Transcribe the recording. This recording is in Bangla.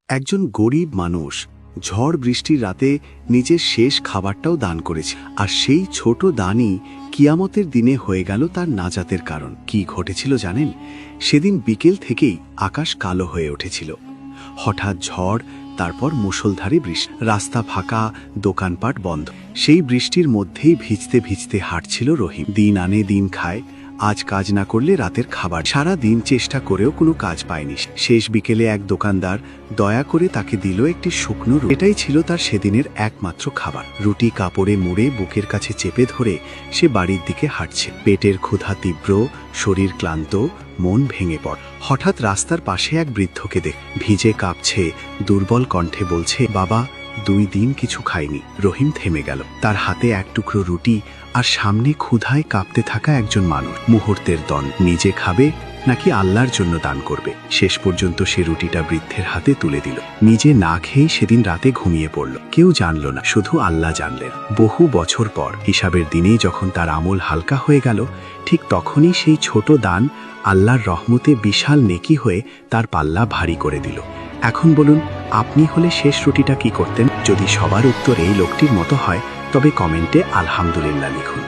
একজন গরিব মানুষ ঝড় বৃষ্টির রাতে নিজের শেষ খাবারটাও দান করেছে, আর সেই ছোট দানই কিয়ামতের দিনে হয়ে গেল তার নাজাতের কারণ। কি ঘটেছিল জানেন? সেদিন বিকেল থেকেই আকাশ কালো হয়ে উঠেছিল। হঠাৎ ঝড়, তারপর মুষলধারে বৃষ্টি, রাস্তা ফাঁকা, দোকানপাট বন্ধ। সেই বৃষ্টির মধ্যেই ভিজতে ভিজতে হাঁটছিল রহিম। দিন আনে দিন খায়, আজ কাজ না করলে রাতের খাবার। সারা দিন চেষ্টা করেও কোনো কাজ পায়নি। শেষ বিকেলে এক দোকানদার দয়া করে তাকে দিল একটি শুকনো রুটি। এটাই ছিল তার সেদিনের একমাত্র খাবার। রুটি কাপড়ে মুড়ে বুকের কাছে চেপে ধরে সে বাড়ির দিকে হাঁটছে। পেটের ক্ষুধা তীব্র, শরীর ক্লান্ত, মন ভেঙে পড়ে। হঠাৎ রাস্তার পাশে এক বৃদ্ধকে দেখ, ভিজে কাঁপছে, দুর্বল কণ্ঠে বলছে, বাবা 2 দিন কিছু খাইনি। রহিম থেমে গেল। তার হাতে এক টুকরো রুটি, আর সামনে ক্ষুধায় কাঁপতে থাকা একজন মানুষ। মুহূর্তের দ্বন্দ্ব, নিজে খাবে নাকি আল্লাহর জন্য দান করবে। শেষ পর্যন্ত সে রুটিটা বৃদ্ধের হাতে তুলে দিল। নিজে না খেয়েই সেদিন রাতে ঘুমিয়ে পড়ল। কেউ জানল না, শুধু আল্লাহ জানলেন। বহু বছর পর হিসাবের দিনেই যখন তার আমল হালকা হয়ে গেল, ঠিক তখনই সেই ছোট দান আল্লাহর রহমতে বিশাল নেকি হয়ে তার পাল্লা ভারী করে দিল। এখন বলুন, আপনি হলে শেষ রুটিটা কি করতেন? যদি সবার উত্তর এই লোকটির মতো হয়, তবে কমেন্টে আলহামদুলিল্লাহ লিখুন।